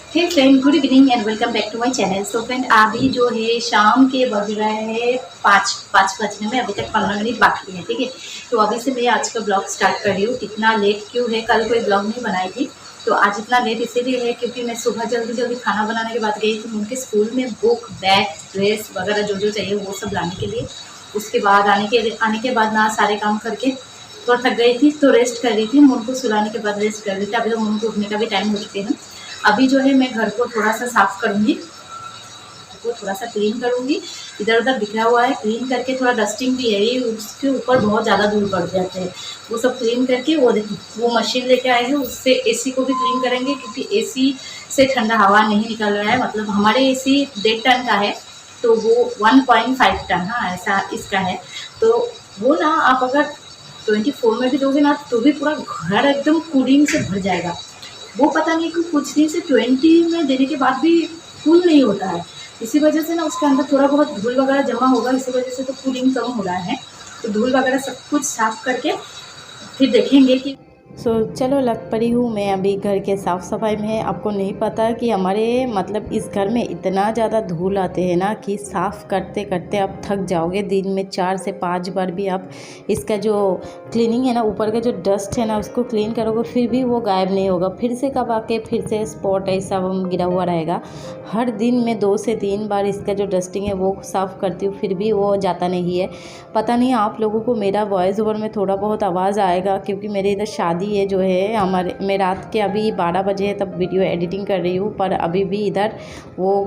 Hey friend, good evening and welcome back to my channel. So friend, अभी जो है शाम के बज रहे हैं पाँच बजने में अभी तक 15 मिनट बाकी है। ठीक है, तो अभी से मैं आज का ब्लॉग स्टार्ट कर रही हूँ। इतना लेट क्यों है? कल कोई ब्लॉग नहीं बनाई थी, तो आज इतना लेट इसीलिए है क्योंकि मैं सुबह जल्दी जल्दी खाना बनाने के बाद गई थी उनके स्कूल में बुक, बैग, ड्रेस वगैरह जो जो चाहिए वो सब लाने के लिए। उसके बाद आने के बाद ना सारे काम करके थोड़ा थक गई थी, तो रेस्ट कर रही थी। मून को सुलाने के बाद रेस्ट कर रही थी। अभी तो मून को उठने का भी टाइम हो चुके हैं। अभी जो है मैं घर को थोड़ा सा साफ़ करूँगी, घर को थोड़ा सा क्लीन करूँगी। इधर उधर बिखरा हुआ है, क्लीन करके थोड़ा डस्टिंग भी है, ये उसके ऊपर बहुत ज़्यादा धूल पड़ जाते हैं। वो सब क्लीन करके वो देखिए वो मशीन लेके आए हैं, उससे एसी को भी क्लीन करेंगे क्योंकि एसी से ठंडा हवा नहीं निकल रहा है। मतलब हमारे एसी 1.5 टन का है, तो वो 1.5 टन, हाँ ऐसा इसका है। तो वो ना आप अगर 24 में भी दोगे ना तो भी पूरा घर एकदम कूलिंग से भर जाएगा। वो पता नहीं कि कुछ दिन से 20 में देने के बाद भी कूल नहीं होता है। इसी वजह से ना उसके अंदर थोड़ा बहुत धूल वगैरह जमा होगा, इसी वजह से तो कूलिंग कम हो रहा है। तो धूल वगैरह सब कुछ साफ़ करके फिर देखेंगे कि चलो लग पड़ी हूँ मैं अभी घर के साफ़ सफाई में। आपको नहीं पता कि हमारे मतलब इस घर में इतना ज़्यादा धूल आते हैं ना कि साफ़ करते करते आप थक जाओगे। दिन में 4 से 5 बार भी आप इसका जो क्लीनिंग है ना, ऊपर का जो डस्ट है ना उसको क्लीन करोगे फिर भी वो गायब नहीं होगा। फिर से कब आके फिर से स्पॉट ऐसा गिरा हुआ रहेगा। हर दिन में 2 से 3 बार इसका जो डस्टिंग है वो साफ़ करती हूँ, फिर भी वो जाता नहीं है। पता नहीं आप लोगों को मेरा वॉइस ओवर में थोड़ा बहुत आवाज़ आएगा क्योंकि मेरे इधर शादी है जो है हमारे। मैं रात के अभी 12 बजे है तब वीडियो एडिटिंग कर रही हूँ, पर अभी भी इधर वो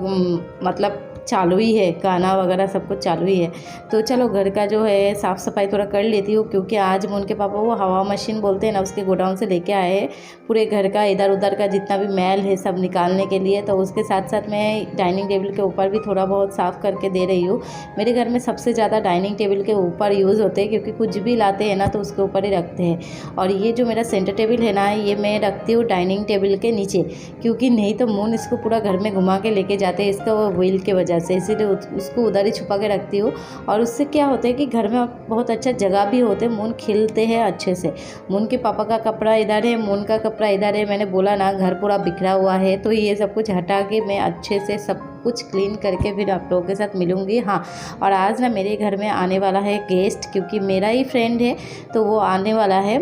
मतलब चालू ही है, गाना वगैरह सब कुछ चालू ही है। तो चलो घर का जो है साफ़ सफाई थोड़ा कर लेती हूँ क्योंकि आज उनके पापा वो हवा मशीन बोलते हैं ना उसके गोडाउन से लेके आए हैं पूरे घर का इधर उधर का जितना भी मैल है सब निकालने के लिए। तो उसके साथ साथ मैं डाइनिंग टेबल के ऊपर भी थोड़ा बहुत साफ़ करके दे रही हूँ। मेरे घर में सबसे ज़्यादा डाइनिंग टेबल के ऊपर यूज़ होते हैं क्योंकि कुछ भी लाते हैं ना तो उसके ऊपर ही रखते हैं। और ये जो मेरा सेंटर टेबल है ना ये मैं रखती हूँ डाइनिंग टेबल के नीचे, क्योंकि नहीं तो मून इसको पूरा घर में घुमा के लेके जाते हैं इसका वो व्हील के वजह से, इसीलिए उसको उधर ही छुपा के रखती हूँ। और उससे क्या होता है कि घर में बहुत अच्छा जगह भी होते हैं, मून खिलते हैं अच्छे से। मून के पापा का कपड़ा इधर है, मून का कपड़ा इधर है। मैंने बोला ना घर पूरा बिखरा हुआ है, तो ये सब कुछ हटा के मैं अच्छे से सब कुछ क्लीन करके फिर आप लोगों के साथ मिलूँगी। हाँ, और आज ना मेरे घर में आने वाला है गेस्ट, क्योंकि मेरा ही फ्रेंड है तो वो आने वाला है।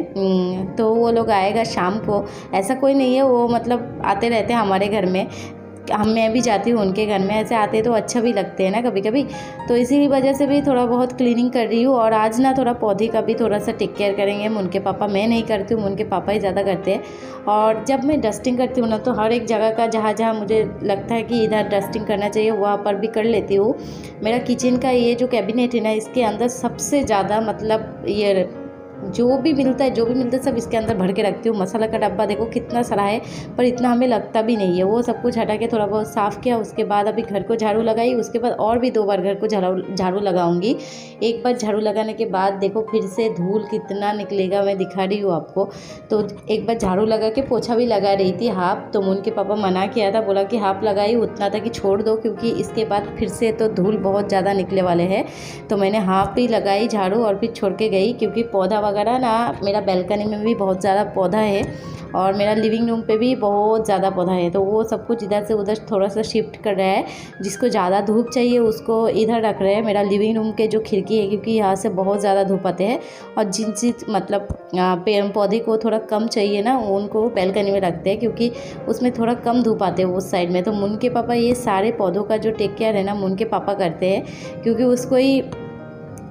तो वो लोग आएगा शाम को। ऐसा कोई नहीं है, वो मतलब आते रहते हैं हमारे घर में। मैं भी जाती हूँ उनके घर में, ऐसे आते तो अच्छा भी लगते हैं ना कभी कभी। तो इसी वजह से भी थोड़ा बहुत क्लीनिंग कर रही हूँ। और आज ना थोड़ा पौधे का भी थोड़ा सा टेक केयर करेंगे उनके पापा। मैं नहीं करती हूँ, उनके पापा ही ज़्यादा करते हैं। और जब मैं डस्टिंग करती हूँ ना तो हर एक जगह का जहाँ जहाँ मुझे लगता है कि इधर डस्टिंग करना चाहिए वहाँ पर भी कर लेती हूँ। मेरा किचन का ये जो कैबिनेट है ना इसके अंदर सबसे ज़्यादा मतलब ये जो भी मिलता है सब इसके अंदर भर के रखती हूँ। मसाला का डब्बा देखो कितना सारा है, पर इतना हमें लगता भी नहीं है। वो सब कुछ हटा के थोड़ा बहुत साफ़ किया, उसके बाद अभी घर को झाड़ू लगाई। उसके बाद और भी 2 बार घर को झाड़ू लगाऊंगी। एक बार झाड़ू लगाने के बाद देखो फिर से धूल कितना निकलेगा, मैं दिखा रही हूँ आपको। तो एक बार झाड़ू लगा के पोछा भी लगा रही थी हाफ, तो उनके पापा मना किया था, बोला कि हाफ लगाई उतना था कि छोड़ दो क्योंकि इसके बाद फिर से तो धूल बहुत ज़्यादा निकले वाले हैं। तो मैंने हाफ ही लगाई झाड़ू और फिर छोड़ के गई, क्योंकि पौधा वगैरह ना मेरा बैल्कनी में भी बहुत ज़्यादा पौधा है और मेरा लिविंग रूम पे भी बहुत ज़्यादा पौधा है। तो वो सब कुछ इधर से उधर थोड़ा सा शिफ्ट कर रहा है। जिसको ज़्यादा धूप चाहिए उसको इधर रख रहे हैं मेरा लिविंग रूम के जो खिड़की है, क्योंकि यहाँ से बहुत ज़्यादा धूप आते हैं। और जिन चीज़ मतलब पेड़ पौधे को थोड़ा कम चाहिए ना उनको बैल्कनी में रखते हैं, क्योंकि उसमें थोड़ा कम धूप आते हैं उस साइड में। तो मुन के पापा ये सारे पौधों का जो टेक केयर है ना मुन के पापा करते हैं, क्योंकि उसको ही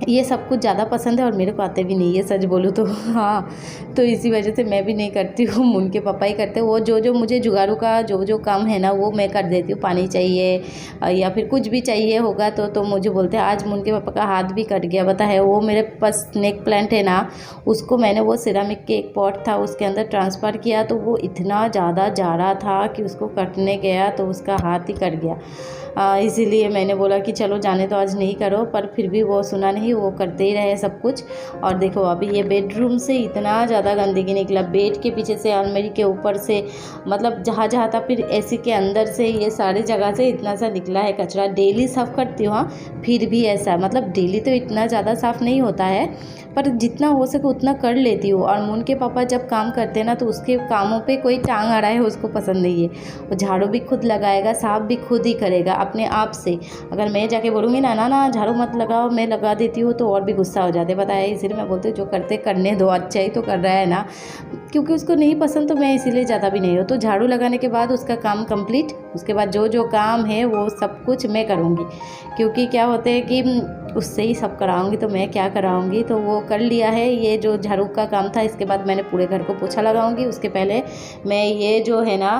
ये सब कुछ ज़्यादा पसंद है और मेरे को आते भी नहीं है सच बोलूँ तो। हाँ, तो इसी वजह से मैं भी नहीं करती हूँ, उनके पापा ही करते हैं। वो जो जो मुझे जुगाड़ू का जो जो काम है ना वो मैं कर देती हूँ। पानी चाहिए या फिर कुछ भी चाहिए होगा तो मुझे बोलते हैं। आज उनके पापा का हाथ भी कट गया, पता है। वो मेरे पास स्नेक प्लांट है ना, उसको मैंने वो सिरामिक के एक पॉट था उसके अंदर ट्रांसफ़र किया, तो वो इतना ज़्यादा जा रहा था कि उसको कटने गया तो उसका हाथ ही कट गया। इसीलिए मैंने बोला कि चलो जाने तो आज नहीं करो, पर फिर भी वो सुना नहीं। ही वो करते ही रहे सब कुछ। और देखो अभी ये बेडरूम से इतना ज़्यादा गंदगी निकला, बेड के पीछे से, अलमारी के ऊपर से, मतलब जहाँ जहाँ था, फिर एसी के अंदर से, ये सारी जगह से इतना सा निकला है कचरा। डेली साफ़ करती हूँ हाँ, फिर भी ऐसा, मतलब डेली तो इतना ज़्यादा साफ़ नहीं होता है, पर जितना हो सके उतना कर लेती हूँ। और मून के पापा जब काम करते हैं ना, तो उसके कामों पे कोई टांग अड़ाए उसको पसंद नहीं है। वो झाड़ू भी खुद लगाएगा, साफ़ भी खुद ही करेगा अपने आप से। अगर मैं जाके बोलूँगी ना ना ना झाड़ू मत लगाओ, मैं लगा देती हूँ, तो और भी गुस्सा हो जाते, पता है। इसीलिए मैं बोलती हूँ जो करते करने दो, अच्छा ही तो कर रहा है ना, क्योंकि उसको नहीं पसंद तो मैं इसीलिए ज़्यादा भी नहीं हूँ। तो झाड़ू लगाने के बाद उसका काम कंप्लीट, उसके बाद जो जो काम है वो सब कुछ मैं करूँगी, क्योंकि क्या होता है कि उससे ही सब कराऊंगी, तो मैं क्या कराऊंगी। तो वो कर लिया है, ये जो झाड़ू का काम था। इसके बाद मैंने पूरे घर को पोछा लगाऊंगी। उसके पहले मैं ये जो है ना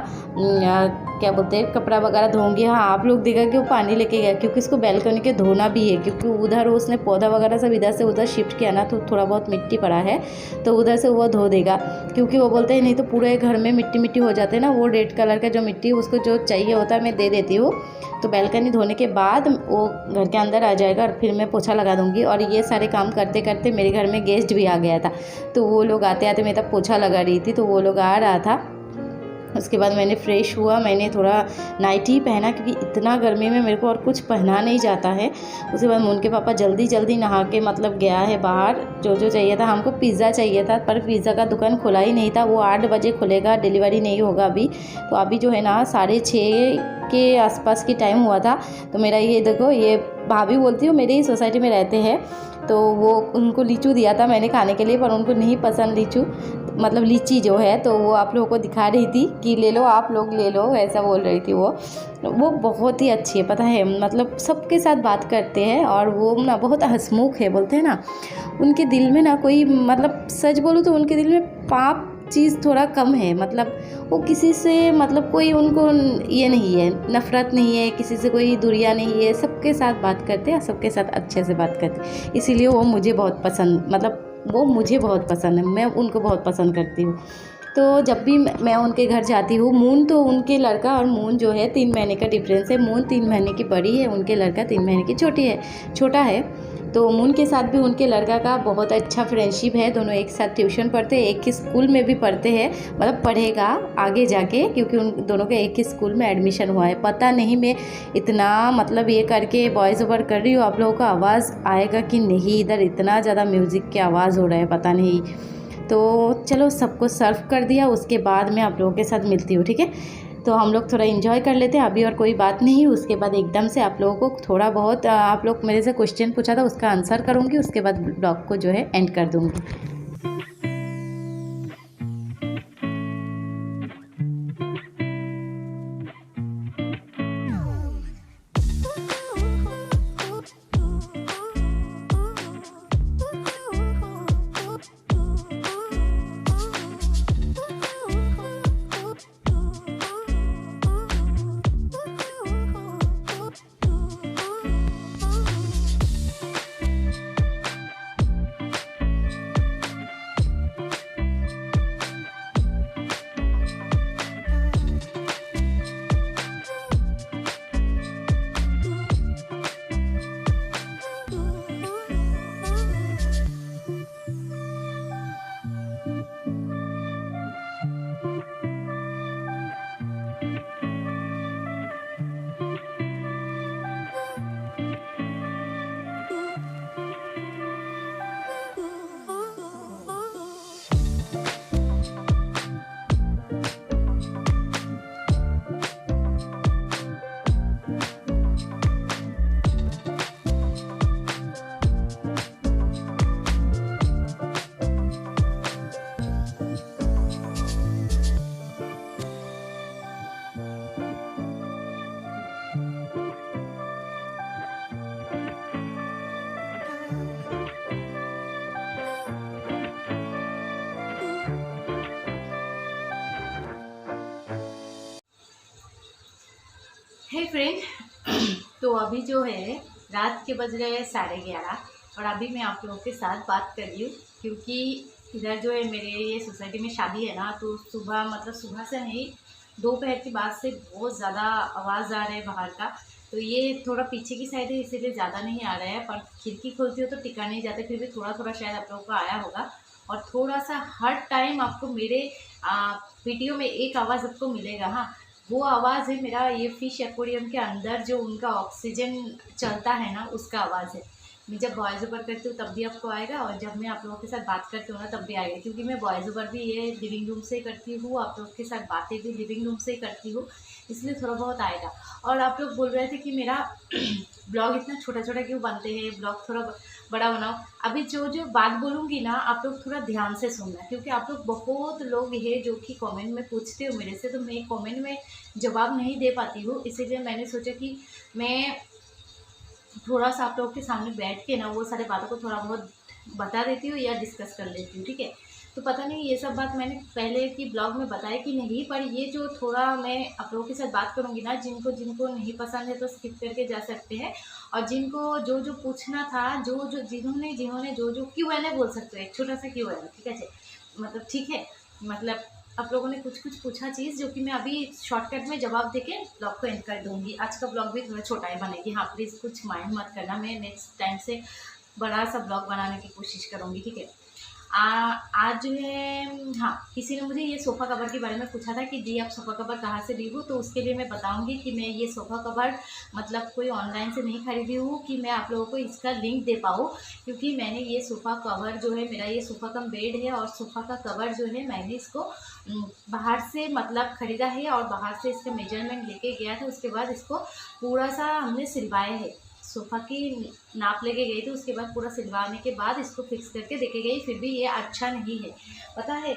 क्या बोलते हैं, कपड़ा वगैरह धोऊंगी। हाँ, आप लोग देखा कि वो पानी लेके गया, क्योंकि इसको बैल्कनी के धोना भी है, क्योंकि उधर उसने पौधा वगैरह सब इधर से उधर शिफ्ट किया ना, तो थोड़ा बहुत मिट्टी पड़ा है, तो उधर से वो धो देगा। क्योंकि वो बोलते हैं नहीं तो पूरे घर में मिट्टी मिट्टी हो जाते हैं ना, वो रेड कलर का जो मिट्टी उसको जो चाहिए होता है मैं दे देती हूँ। तो बैल्कनी धोने के बाद वो घर के अंदर आ जाएगा और फिर मैं पोछा लगा दूँगी। और ये सारे काम करते करते मेरे घर में गेस्ट भी आ गया था, तो वो लोग आते आते मैं तब पोछा लगा रही थी, तो वो लोग आ रहा था। उसके बाद मैंने फ़्रेश हुआ, मैंने थोड़ा नाइटी पहना, क्योंकि इतना गर्मी में मेरे को और कुछ पहना नहीं जाता है। उसके बाद मून के पापा जल्दी जल्दी नहा के मतलब गया है बाहर, जो जो चाहिए था। हमको पिज़्ज़ा चाहिए था, पर पिज़्ज़ा का दुकान खुला ही नहीं था। वो 8 बजे खुलेगा, डिलीवरी नहीं होगा अभी। तो अभी जो है ना 6:30 के आसपास की टाइम हुआ था। तो मेरा ये देखो, ये भाभी बोलती हूँ, मेरे ही सोसाइटी में रहते हैं, तो वो उनको लीचू दिया था मैंने खाने के लिए, पर उनको नहीं पसंद लीचू, मतलब लीची जो है। तो वो आप लोगों को दिखा रही थी कि ले लो, आप लोग ले लो, ऐसा बोल रही थी वो बहुत ही अच्छी है, पता है। मतलब सबके साथ बात करते हैं, और वो ना बहुत हंसमुख है, बोलते हैं ना, उनके दिल में ना कोई, मतलब सच बोलूँ तो उनके दिल में पाप चीज़ थोड़ा कम है। मतलब वो किसी से, मतलब कोई उनको ये नहीं है, नफ़रत नहीं है, किसी से कोई दूरियां नहीं है, सबके साथ बात करते हैं, सबके साथ अच्छे से बात करते हैं। इसीलिए वो मुझे बहुत पसंद, मतलब वो मुझे बहुत पसंद है, मैं उनको बहुत पसंद करती हूँ। तो जब भी मैं उनके घर जाती हूँ, मून तो उनके लड़का और मून जो है 3 महीने का डिफरेंस है। मून 3 महीने की बड़ी है, उनके लड़का 3 महीने की छोटा है। तो मून के साथ भी उनके लड़का का बहुत अच्छा फ्रेंडशिप है। दोनों एक साथ ट्यूशन पढ़ते हैं, एक ही स्कूल में भी पढ़ते हैं, मतलब पढ़ेगा आगे जाके, क्योंकि उन दोनों का एक ही स्कूल में एडमिशन हुआ है। पता नहीं मैं इतना मतलब ये करके वॉइस ओवर कर रही हूँ, आप लोगों का आवाज़ आएगा कि नहीं, इधर इतना ज़्यादा म्यूज़िक की आवाज़ हो रहा है, पता नहीं। तो चलो सबको सर्व कर दिया, उसके बाद मैं आप लोगों के साथ मिलती हूँ, ठीक है। तो हम लोग थोड़ा इन्जॉय कर लेते हैं अभी, और कोई बात नहीं। उसके बाद एकदम से आप लोगों को थोड़ा बहुत, आप लोग मेरे से क्वेश्चन पूछा था, उसका आंसर करूँगी, उसके बाद ब्लॉग को जो है एंड कर दूँगी। हे फ्रेंड, तो अभी जो है रात के बज रहे हैं 11:30, और अभी मैं आप लोगों के साथ बात कर रही हूँ, क्योंकि इधर जो है मेरे ये सोसाइटी में शादी है ना, तो सुबह, मतलब सुबह से नहीं, दोपहर के बाद से बहुत ज़्यादा आवाज़ आ रहा है बाहर का। तो ये थोड़ा पीछे की साइड है इसीलिए ज़्यादा नहीं आ रहा है, पर खिड़की खोलती हो तो टिका नहीं जाता, फिर भी थोड़ा थोड़ा शायद आप लोगों को आया होगा। और थोड़ा सा हर टाइम आपको मेरे वीडियो में एक आवाज़ आपको मिलेगा। हाँ, वो आवाज़ है मेरा ये फिश एक्वेरियम के अंदर जो उनका ऑक्सीजन चलता है ना, उसका आवाज़ है। मैं जब वॉइस ओवर करती हूँ तब भी आपको आएगा, और जब मैं आप लोगों के साथ बात करती हूँ ना तब भी आएगा, क्योंकि मैं वॉइस ओवर भी ये लिविंग रूम से करती हूँ, आप लोगों के साथ बातें भी लिविंग रूम से ही करती हूँ, इसलिए थोड़ा बहुत आएगा। और आप लोग बोल रहे थे कि मेरा ब्लॉग इतना छोटा छोटा क्यों बनते हैं, ब्लॉग थोड़ा बड़ा बनाओ। अभी जो जो बात बोलूँगी ना आप लोग थोड़ा ध्यान से सुनना, क्योंकि आप लोग बहुत लोग हैं जो कि कमेंट में पूछते हो मेरे से, तो मैं कमेंट में जवाब नहीं दे पाती हूँ, इसीलिए मैंने सोचा कि मैं थोड़ा सा आप लोगों के सामने बैठ के ना वो सारे बातों को थोड़ा बहुत बता देती हूँ या डिस्कस कर लेती हूँ, ठीक है। तो पता नहीं ये सब बात मैंने पहले की ब्लॉग में बताया कि नहीं, पर ये जो थोड़ा मैं आप लोगों के साथ बात करूँगी ना, जिनको जिनको नहीं पसंद है तो स्किप करके जा सकते हैं, और जिनको जो जो पूछना था, जो जो जिन्होंने जिन्होंने जो जो Q&A बोल सकते हो, एक छोटा सा Q&A, ठीक है, मतलब ठीक है, मतलब आप लोगों ने कुछ कुछ पूछा चीज़ जो कि मैं अभी शॉर्टकट में जवाब देके ब्लॉग को एंड कर दूँगी। आज का ब्लॉग भी थोड़ा छोटा ही बनेगी, हाँ प्लीज़ कुछ माइंड मत करना, मैं नेक्स्ट टाइम से बड़ा सा ब्लॉग बनाने की कोशिश करूँगी, ठीक है। आज जो है, हाँ, किसी ने मुझे ये सोफ़ा कवर के बारे में पूछा था कि दी आप सोफ़ा कवर कहाँ से ली हो, तो उसके लिए मैं बताऊंगी कि मैं ये सोफ़ा कवर मतलब कोई ऑनलाइन से नहीं खरीदी हूँ कि मैं आप लोगों को इसका लिंक दे पाऊँ, क्योंकि मैंने ये सोफ़ा कवर जो है, मेरा ये सोफ़ा कम बेड है, और सोफ़ा का कवर जो है मैंने इसको बाहर से मतलब ख़रीदा है, और बाहर से इसका मेजरमेंट लेके गया था, उसके बाद इसको पूरा सा हमने सिलवाया है, सोफ़ा की नाप लेके गई थी, उसके बाद पूरा सिलवाने के बाद इसको फिक्स करके देके गई, फिर भी ये अच्छा नहीं है, पता है।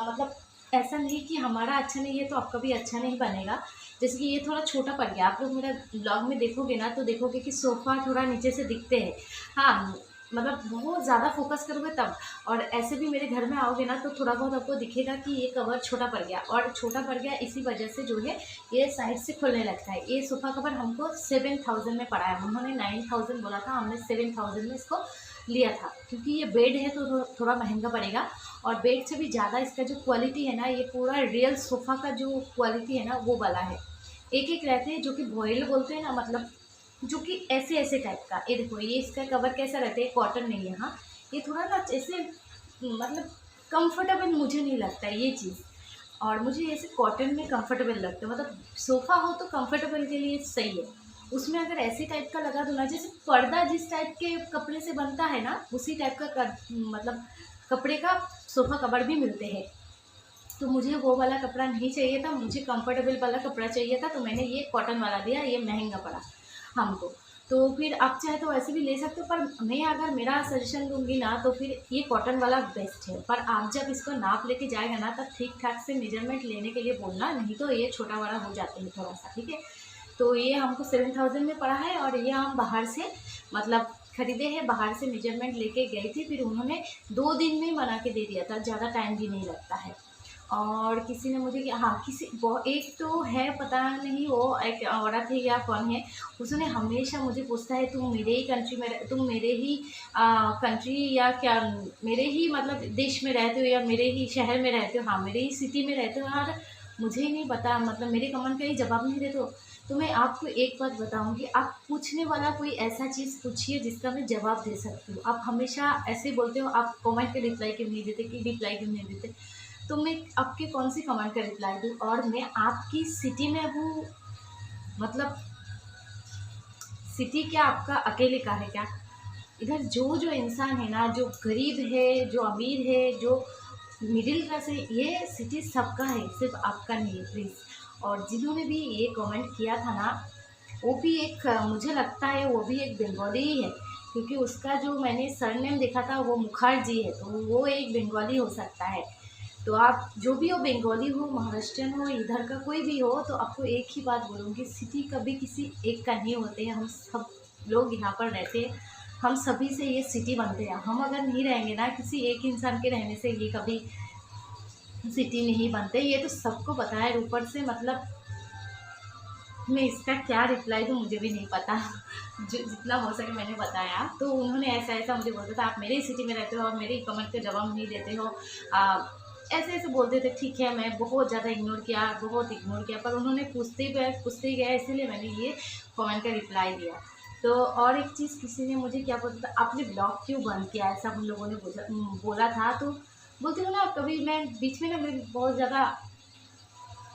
मतलब ऐसा नहीं कि हमारा अच्छा नहीं है तो आपका भी अच्छा नहीं बनेगा। जैसे कि ये थोड़ा छोटा पड़ गया, आप लोग मेरा ब्लॉग में देखोगे ना तो देखोगे कि सोफ़ा थोड़ा नीचे से दिखते हैं, हाँ, मतलब बहुत ज़्यादा फोकस करोगे तब, और ऐसे भी मेरे घर में आओगे ना तो थोड़ा बहुत आपको दिखेगा कि ये कवर छोटा पड़ गया, और छोटा पड़ गया इसी वजह से जो है ये साइड से खुलने लगता है। ये सोफ़ा कवर हमको 7000 में पड़ा है, उन्होंने 9000 बोला था, हमने 7000 में इसको लिया था, क्योंकि ये बेड है तो थोड़ा महंगा पड़ेगा, और बेड से भी ज़्यादा इसका जो क्वालिटी है ना, ये पूरा रियल सोफ़ा का जो क्वालिटी है ना वो वाला है। एक एक रहते हैं जो कि वॉइल बोलते हैं ना, मतलब जो कि ऐसे ऐसे टाइप का, ये देखो ये इसका कवर कैसा रहता है, कॉटन नहीं है, हाँ, ये थोड़ा ना ऐसे मतलब कंफर्टेबल मुझे नहीं लगता है ये चीज़, और मुझे ऐसे कॉटन में कंफर्टेबल लगता है, मतलब सोफ़ा हो तो कंफर्टेबल के लिए सही है, उसमें अगर ऐसे टाइप का लगा दो ना, जैसे पर्दा जिस टाइप के कपड़े से बनता है ना उसी टाइप का मतलब कपड़े का सोफ़ा कवर भी मिलते हैं, तो मुझे वो वाला कपड़ा नहीं चाहिए था, मुझे कंफर्टेबल वाला कपड़ा चाहिए था, तो मैंने ये कॉटन वाला दिया, ये महंगा पड़ा हमको। तो फिर आप चाहे तो ऐसे भी ले सकते हो, पर मैं अगर मेरा सजेशन दूंगी ना तो फिर ये कॉटन वाला बेस्ट है, पर आप जब इसको नाप लेके जाएगा ना तब ठीक ठाक से मेजरमेंट लेने के लिए बोलना, नहीं तो ये छोटा बड़ा हो जाते हैं थोड़ा सा, ठीक है। तो ये हमको 7000 में पड़ा है, और ये हम बाहर से मतलब खरीदे हैं, बाहर से मेजरमेंट लेके गए थे, फिर उन्होंने 2 दिन में बना के दे दिया था, ज़्यादा टाइम भी नहीं लगता है। और किसी ने मुझे हाँ, किसी वो एक तो है, पता नहीं वो एक औरत है या कौन है, उसने हमेशा मुझे पूछता है तुम मेरे ही कंट्री में, तुम मेरे ही कंट्री या क्या मेरे ही मतलब देश में रहते हो या मेरे ही शहर में रहते हो, हाँ मेरे ही सिटी में रहते हो, यार मुझे ही नहीं पता, मतलब मेरे कमेंट का ही जवाब नहीं देते हो। तो मैं आपको एक बात बताऊंगी, आप पूछने वाला कोई ऐसा चीज़ पूछिए जिसका मैं जवाब दे सकती हूँ। आप हमेशा ऐसे बोलते हो आप कमेंट के रिप्लाई क्यों नहीं देते, कि रिप्लाई क्यों नहीं देते, तो मैं आपके कौन सी कमेंट का रिप्लाई दूँ, और मैं आपकी सिटी में हूँ, मतलब सिटी क्या आपका अकेले का है क्या, इधर जो जो इंसान है ना, जो गरीब है, जो अमीर है, जो मिडिल क्लास है, ये सिटी सबका है, सिर्फ आपका नहीं है प्लीज़। और जिन्होंने भी ये कमेंट किया था ना, वो भी एक मुझे लगता है वो भी एक बंगाली ही है, क्योंकि उसका जो मैंने सरनेम देखा था वो मुखर्जी है, तो वो एक बंगाली हो सकता है। तो आप जो भी हो, बंगाली हो, महाराष्ट्रियन हो, इधर का कोई भी हो, तो आपको एक ही बात बोलूँगी, सिटी कभी किसी एक का नहीं होते हैं, हम सब लोग यहाँ पर रहते हैं, हम सभी से ये सिटी बनते हैं, हम अगर नहीं रहेंगे ना किसी एक इंसान के रहने से ये कभी सिटी नहीं बनते, ये तो सबको पता है। ऊपर से मतलब मैं इसका क्या रिप्लाई दूँ मुझे भी नहीं पता जो जितना हो सके मैंने बताया। तो उन्होंने ऐसा ऐसा मुझे बोलता था आप मेरे ही सिटी में रहते हो और मेरे ही कमेंट के जवाब नहीं देते हो, ऐसे ऐसे बोलते थे। ठीक है, मैं बहुत ज़्यादा इग्नोर किया, बहुत इग्नोर किया, पर उन्होंने पूछते ही गए, इसीलिए मैंने ये कमेंट का रिप्लाई दिया। तो और एक चीज़, किसी ने मुझे क्या बोला था, आपने ब्लॉग क्यों बंद किया, ऐसा उन लोगों ने बोला था। तो बोलती हूँ ना, कभी मैं बीच में ना, मैं बहुत ज़्यादा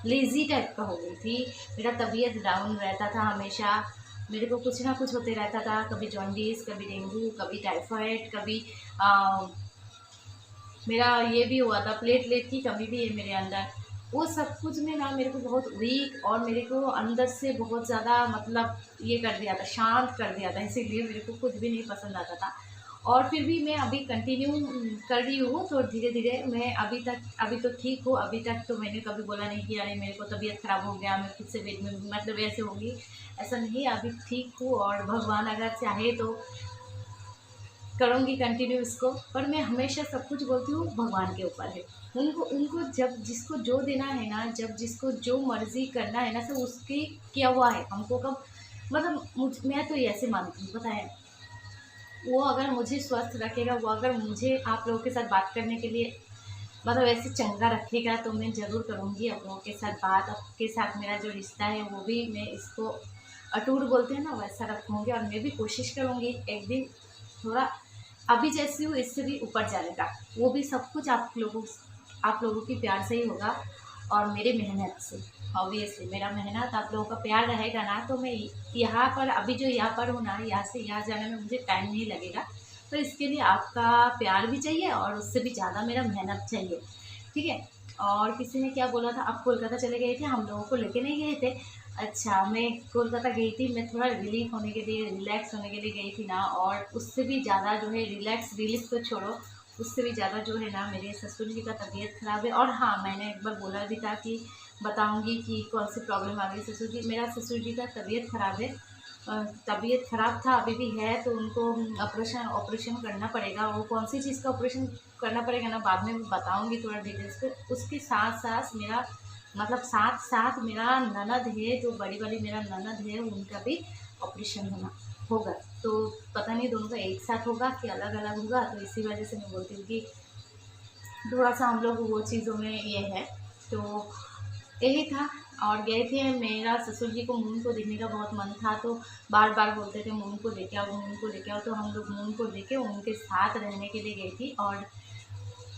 लेज़ी टाइप का हो गई थी। मेरा तबीयत डाउन रहता था हमेशा, मेरे को कुछ ना कुछ होते रहता था, कभी जॉन्डिस, कभी डेंगू, कभी टाइफाइड, कभी अ, मेरा ये भी हुआ था, प्लेटलेट की कमी भी है मेरे अंदर। वो सब कुछ में ना मेरे को बहुत वीक और मेरे को अंदर से बहुत ज़्यादा मतलब ये कर दिया था, शांत कर दिया था, इसीलिए मेरे को कुछ भी नहीं पसंद आता था। और फिर भी मैं अभी कंटिन्यू कर रही हूँ, तो धीरे-धीरे मैं अभी तो ठीक हूँ। अभी तक तो मैंने कभी बोला नहीं कि अरे मेरे को तबीयत ख़राब हो गया, मैं फिर से बेड में मतलब ऐसे होगी, ऐसा नहीं। अभी ठीक हूँ और भगवान अगर चाहे तो करूँगी कंटिन्यू इसको। पर मैं हमेशा सब कुछ बोलती हूँ, भगवान के ऊपर है। उनको उनको जब जिसको जो देना है ना, जब जिसको जो मर्ज़ी करना है ना, सब उसकी किया हुआ है। हमको कब मतलब मैं तो ये ऐसे मानती हूँ, पता है? वो अगर मुझे स्वस्थ रखेगा, वो अगर मुझे आप लोगों के साथ बात करने के लिए मतलब ऐसे चंगा रखेगा, तो मैं ज़रूर करूँगी आप लोगों के साथ बात। आपके साथ मेरा जो रिश्ता है वो भी मैं इसको अटूट बोलते हैं ना, वैसा रखूँगी। और मैं भी कोशिश करूँगी एक दिन थोड़ा अभी जैसी हूँ इससे भी ऊपर जाने का। वो भी सब कुछ आप लोगों की प्यार से ही होगा और मेरे मेहनत से। ऑब्वियसली मेरा मेहनत, आप लोगों का प्यार रहेगा ना, तो मैं यहाँ पर अभी जो यहाँ पर हूँ ना, यहाँ से यहाँ जाने में मुझे टाइम नहीं लगेगा। तो इसके लिए आपका प्यार भी चाहिए और उससे भी ज़्यादा मेरा मेहनत चाहिए, ठीक है? और किसी ने क्या बोला था, आप कोलकाता चले गए थे, हम लोगों को लेके नहीं गए थे। अच्छा, मैं कोलकाता गई थी, मैं थोड़ा रिलीफ़ होने के लिए, रिलैक्स होने के लिए गई थी ना। और उससे भी ज़्यादा जो है रिलीफ़ तो छोड़ो, उससे भी ज़्यादा जो है ना, मेरे ससुर जी का तबीयत ख़राब है। और हाँ, मैंने एक बार बोला भी था कि बताऊँगी कि कौन-सी प्रॉब्लम आ गई मेरा ससुर जी का तबीयत ख़राब है। तबीयत ख़राब था, अभी भी है, तो उनको ऑपरेशन करना पड़ेगा। वो कौन-सी चीज़ का ऑपरेशन करना पड़ेगा ना, बाद में बताऊँगी थोड़ा डिटेल्स पे। उसके साथ-साथ मेरा मतलब साथ-साथ मेरा ननद है, जो बड़ी वाली मेरा ननद है, उनका भी ऑपरेशन होगा। तो पता नहीं दोनों का एक साथ होगा कि अलग-अलग होगा, तो इसी वजह से मैं बोलती हूँ कि थोड़ा-सा हम लोग वो चीज़ों में ये है। तो यही था। और गए थे, मेरा ससुर जी को मून को देखने का बहुत मन था, तो बार-बार बोलते थे मून को लेके आओ, मून को लेके आओ। तो हम लोग मून को लेके उनके साथ रहने के लिए गई थी। और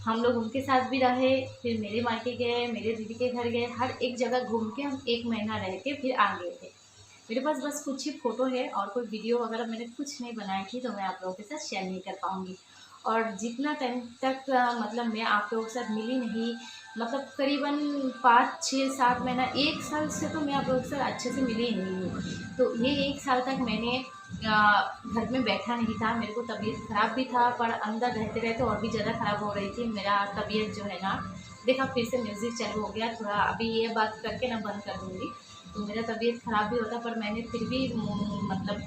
हम लोग उनके साथ भी रहे, फिर मेरे मायके गए, मेरे दीदी के घर गए, हर एक जगह घूम के हम 1 महीना रह के फिर आ गए थे। मेरे पास बस कुछ ही फ़ोटो है और कोई वीडियो वगैरह मैंने कुछ नहीं बनाई थी, तो मैं आप लोगों के साथ शेयर नहीं कर पाऊँगी। और जितना टाइम तक मतलब मैं आप लोगों के साथ मिली नहीं, मतलब करीबन 5, 6, 7 महीना, 1 साल से तो मैं आप लोगों के साथ अच्छे से मिली ही नहीं हूँ। तो ये 1 साल तक मैंने घर में बैठा नहीं था, मेरे को तबीयत ख़राब भी था, पर अंदर रहते-रहते और भी ज़्यादा ख़राब हो रही थी। मेरा तबीयत जो है ना, देखा फिर से म्यूज़िक चालू हो गया, थोड़ा अभी ये बात करके ना बंद कर दूँगी। तो मेरा तबीयत ख़राब भी होता, पर मैंने फिर भी मतलब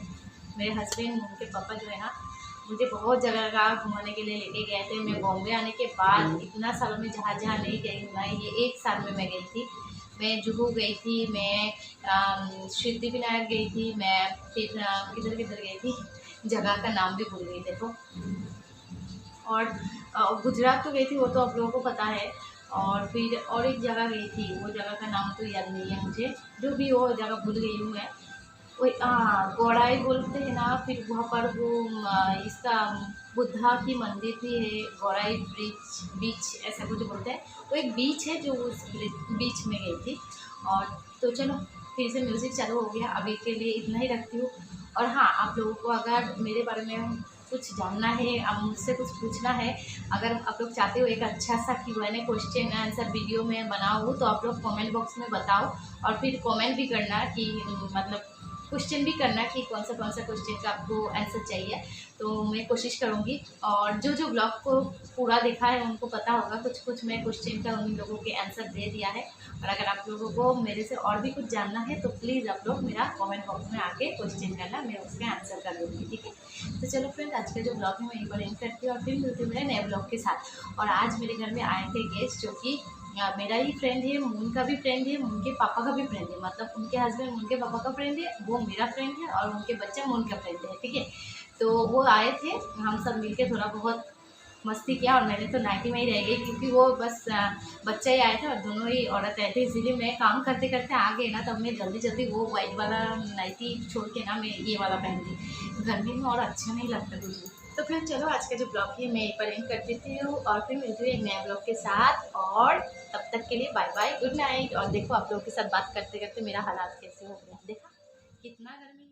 मेरे हस्बैंड, उनके पापा जो है ना, मुझे बहुत जगह घुमाने के लिए लेके गए थे। मैं बॉम्बे आने के बाद इतना सालों में जहाँ-जहाँ नहीं गई हूँ ना, ये 1 साल में मैं गई थी। मैं जुहू गई थी, मैं सिद्धिविनायक गई थी, मैं फिर किधर-किधर गई थी, जगह का नाम भी भूल गई देखो। और गुजरात तो गई थी, वो तो आप लोगों को पता है। और फिर और एक जगह गई थी, वो जगह का नाम तो याद नहीं है मुझे, जो भी हो जगह भूल गई हूँ मैं। वही हाँ, गौड़ाई बोलते हैं ना, फिर वहाँ पर वो इसका बुद्धा की मंदिर भी है, गौड़ाई बीच ऐसा कुछ बोलते हैं। वो एक बीच है, जो उस बीच में गई थी। और तो चलो, फिर से म्यूज़िक चालू हो गया, अभी के लिए इतना ही रखती हूँ। और हाँ, आप लोगों को अगर मेरे बारे में कुछ जानना है, अब मुझसे कुछ पूछना है, अगर आप लोग चाहते हो एक अच्छा सा Q&A क्वेश्चन आंसर वीडियो में बनाऊँ, तो आप लोग कमेंट बॉक्स में बताओ। और फिर कमेंट भी करना कि मतलब क्वेश्चन भी करना कि कौन सा क्वेश्चन का आपको आंसर चाहिए, तो मैं कोशिश करूँगी। और जो ब्लॉग को पूरा देखा है उनको पता होगा, कुछ मैं क्वेश्चन का उन लोगों के आंसर दे दिया है। और अगर आप लोगों को मेरे से और भी कुछ जानना है, तो प्लीज़ आप लोग मेरा कमेंट बॉक्स में आके क्वेश्चन करना, मैं उसके आंसर कर दूँगी, ठीक है? तो चलो फ्रेंड्स, आज का जो ब्लॉग है मैं एक बार एंड करती हूँ और फिर मिलती हूँ मेरे नए ब्लॉग के साथ। और आज मेरे घर में आए थे गेस्ट, जो कि मेरा ही फ्रेंड है, मून का भी फ्रेंड है, मून के पापा का भी फ्रेंड है। मतलब उनके हस्बैंड मून के पापा का फ्रेंड है, वो मेरा फ्रेंड है, और उनके बच्चा मून का फ्रेंड है, ठीक है? तो वो आए थे, हम सब मिलके थोड़ा बहुत मस्ती किया और मैंने तो नाइटी में ही रह गई, क्योंकि वो बस बच्चा ही आया था और दोनों ही औरत आए थे, इसीलिए मैं काम करते करते आ गई ना, तब मैं जल्दी जल्दी वो वाइट वाला नाइटी छोड़ के ना मैं ये वाला पहन ली। गर्मी में और अच्छा नहीं लगता कुछ भी। तो फिर चलो आज का जो ब्लॉग है मैं यहीं पर एंड कर देती हूँ और फिर मिलती हूँ एक नया ब्लॉग के साथ, और तब तक के लिए बाय बाय, गुड नाइट। और देखो आप लोगों के साथ बात करते करते मेरा हालात कैसे हो गया, देखा कितना गर्मी